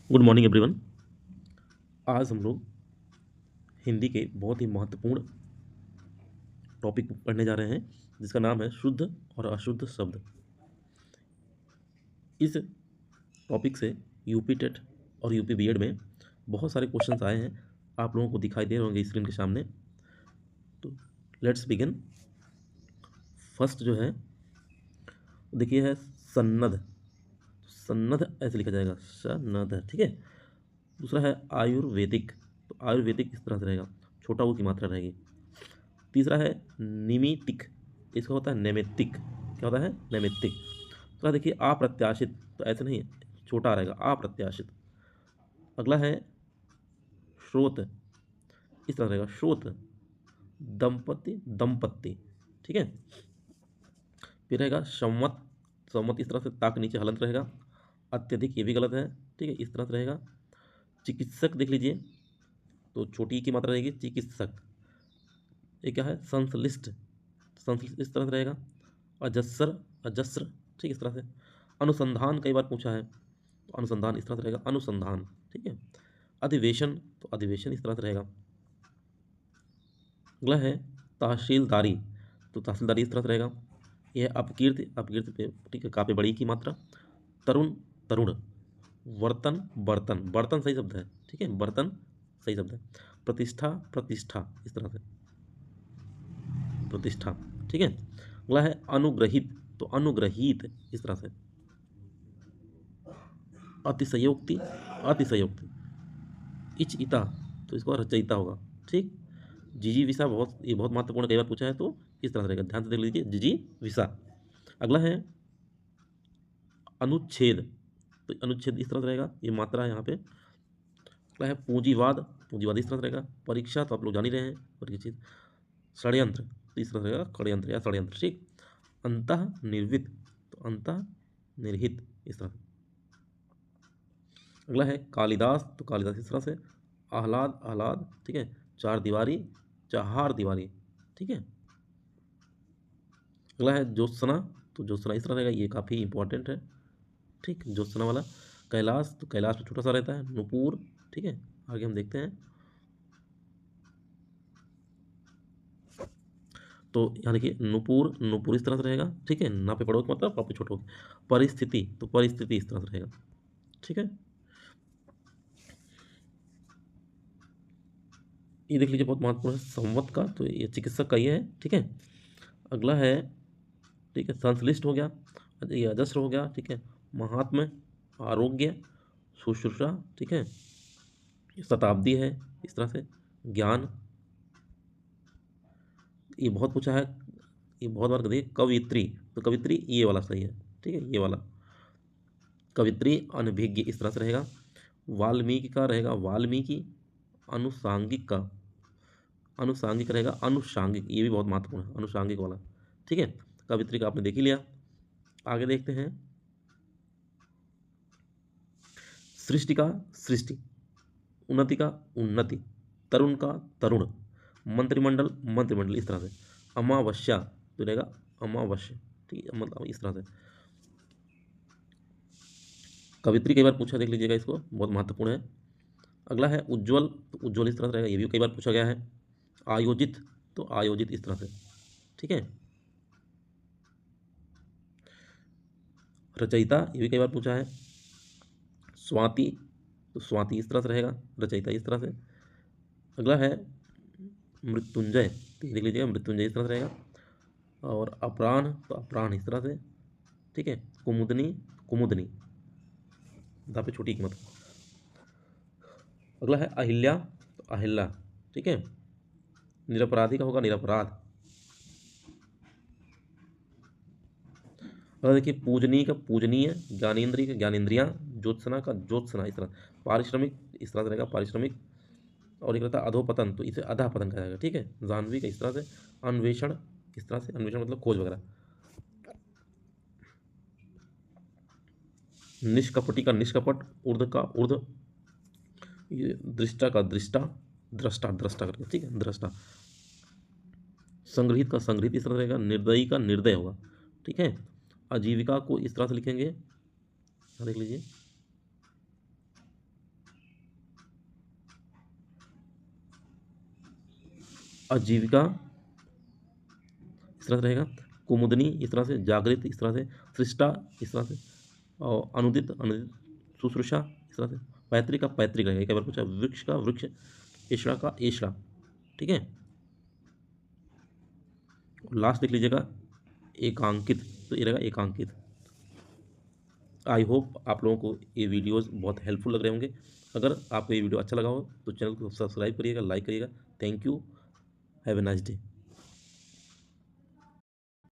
Good morning everyone. आज हम लोग हिंदी के बहुत ही महत्वपूर्ण टॉपिक पढ़ने जा रहे हैं जिसका नाम है शुद्ध और अशुद्ध शब्द। इस टॉपिक से यूपी टेट और यूपी बीएड में बहुत सारे क्वेश्चंस आए हैं, आप लोगों को दिखाई दे रहे होंगे स्क्रीन के सामने। तो लेट्स बिगिन। फर्स्ट जो है देखिए है सन्नद्ध। सन्नद्ध ऐसे लिखा जाएगा सन्नद्ध, ठीक है। दूसरा है आयुर्वेदिक, तो आयुर्वेदिक इस तरह से रहेगा, छोटा ऊ की मात्रा रहेगी। तीसरा है निमितिक, इसका होता है नैमित्तिक। क्या होता है? नैमित्तिक। तो देखिए अप्रत्याशित, तो ऐसे नहीं है, छोटा रहेगा अप्रत्याशित। अगला है श्रोत, इस तरह रहेगा श्रोत। दंपति दंपत्ति, ठीक है। फिर रहेगा संवत, संवत इस तरह से ताक नीचे हलंत रहेगा। अत्यधिक ये भी गलत है, ठीक है, इस तरह से रहेगा। चिकित्सक देख लीजिए, तो छोटी की मात्रा रहेगी चिकित्सक। ये क्या है? संश्लिष्ट, संश्लिष्ट इस तरह से रहेगा। अजस्र, अजस्र, ठीक इस तरह से। अनुसंधान कई बार पूछा है, तो अनुसंधान इस तरह से रहेगा अनुसंधान, ठीक है। अधिवेशन, तो अधिवेशन इस तरह से रहेगा। अगला है तहसीलदारी, तो तहसीलदारी इस तरह से रहेगा। यह अपकीर्ति, अपकीर्ति पे ठीक है, काफी बड़ी की मात्रा। तरुण, तरुण। वर्तन, बर्तन, बर्तन सही शब्द है, ठीक है, बर्तन सही शब्द है। प्रतिष्ठा, प्रतिष्ठा इस तरह से प्रतिष्ठा, ठीक है। अगला है अनुग्रहित, तो अनुग्रहित इस तरह से। अतिशयोक्ति, अतिशयोक्ति। इच इता, तो इसको रचयिता होगा, ठीक। जिजी विसा बहुत, ये बहुत महत्वपूर्ण, कई बार पूछा है, तो इस तरह से रहेगा, ध्यान से देख लीजिए जिजी विसा। अगला है अनुच्छेद, तो अनुच्छेद इस तरह से रहेगा, ये मात्रा है यहाँ पे। अगला है पूंजीवाद, पूंजीवाद इस तरह से रहेगा। परीक्षा तो आप लोग जान ही रहे हैं, परीक्षित। षड्यंत्र, तो इस तरह से रहेगा षड्यंत्र या षड्यंत्र, ठीक। अंतः निर्वित, तो अंतः निर्हित इस तरह से। अगला है कालिदास, तो कालिदास इस तरह से। आह्लाद, आह्लाद, ठीक है। चार दीवारी, चार दीवारी, ठीक है। अगला है ज्योत्सना, तो ज्योत्सना इस तरह रहेगा, ये काफ़ी इंपॉर्टेंट है, ठीक, ज्योत्सना वाला। कैलाश, तो कैलाश में छोटा सा रहता है। नुपुर, ठीक है, आगे हम देखते हैं। तो यहाँ देखिए नुपुर, नुपुर इस तरह से रहेगा, ठीक है, ना पे पड़ो मतलब पापे छोटो। परिस्थिति, तो परिस्थिति इस तरह से रहेगा, ठीक है। ये देख लीजिए बहुत महत्वपूर्ण है संवत का, तो ये चिकित्सक का ये है, ठीक है। अगला है, ठीक है, संश्लिष्ट हो गया, ये अजस्र हो गया, ठीक है। महात्म्य, आरोग्य, शुश्रूषा, ठीक है। शताब्दी है इस तरह से। ज्ञान, ये बहुत पूछा है, ये बहुत बार देखिए कवित्री, तो कवित्री ये वाला सही है, ठीक है, ये वाला कवित्री। अनभिज्ञ इस तरह से रहेगा। वाल्मीकि का रहेगा वाल्मीकि। अनुसांगिक का, अनुसांगिक रहेगा अनुषांगिक, ये भी बहुत महत्वपूर्ण है अनुषांगिक वाला, ठीक है। कवित्री का आपने देख ही लिया। आगे देखते हैं सृष्टि का सृष्टि, उन्नति का उन्नति, तरुण का तरुण, मंत्रिमंडल, मंत्रिमंडल इस तरह से। अमावस्या, तो रहेगा अमावस्या, ठीक है, मतलब इस तरह से। कवित्री कई बार पूछा, देख लीजिएगा इसको, बहुत महत्वपूर्ण है। अगला है उज्ज्वल, तो उज्ज्वल इस तरह से रहेगा, ये भी कई बार पूछा गया है। आयोजित, तो आयोजित इस तरह से, ठीक है। रचयिता, ये भी कई बार पूछा है। स्वाति, तो स्वाति इस तरह से रहेगा, रचयिता इस तरह से। अगला है मृत्युंजय, तो देख लीजिएगा मृत्युंजय इस तरह से रहेगा। और अपराह्न, तो अपराह्न इस तरह से, ठीक है। कुमुदनी, कुमुदनी, दापे छोटी की मतलब। अगला है अहिल्या, तो अहिल्या, ठीक है। निरपराधी का होगा निरपराध। अगर देखिए पूजनीय का पूजनीय, ज्ञानेन्द्रिय का ज्ञानेन्द्रियाँ, ज्योत्सना का ज्योत्सना इस तरह। पारिश्रमिक इस तरह से रहेगा पारिश्रमिक। और एक रहता है अधोपतन, तो इसे अधा पतन कहा जाएगा, ठीक है। जाह्नवी का इस तरह से। अन्वेषण इस तरह से, अन्वेषण मतलब खोज वगैरह। निष्कपटी का निष्कपट, ऊर्ध्व का ऊर्ध्व, ये दृष्टा का दृष्टा, दृष्टा दृष्टा करके, ठीक है, दृष्टा। संग्रहित का संग्रहित इस तरह से रहेगा। निर्दयी का निर्दय होगा, ठीक है। आजीविका को इस तरह से लिखेंगे, यहाँ देख लीजिए आजीविका इस तरह से रहेगा, कुमुदनी इस तरह से, जागृत इस तरह से, सृष्टा इस तरह से, और अनुदित अनुदित, शुश्रूषा इस तरह से, पैतृक का पैतृक रहेगा, एक बार पूछा, वृक्ष का वृक्ष, एषणा का एषणा। ठीक है, लास्ट देख लीजिएगा एकांकित, तो ये रहेगा एकांकित। आई होप आप लोगों को ये वीडियोस बहुत हेल्पफुल लग रहे होंगे। अगर आपको ये वीडियो अच्छा लगा हो तो चैनल को सब्सक्राइब करिएगा, लाइक करिएगा। Thank you, have a nice day.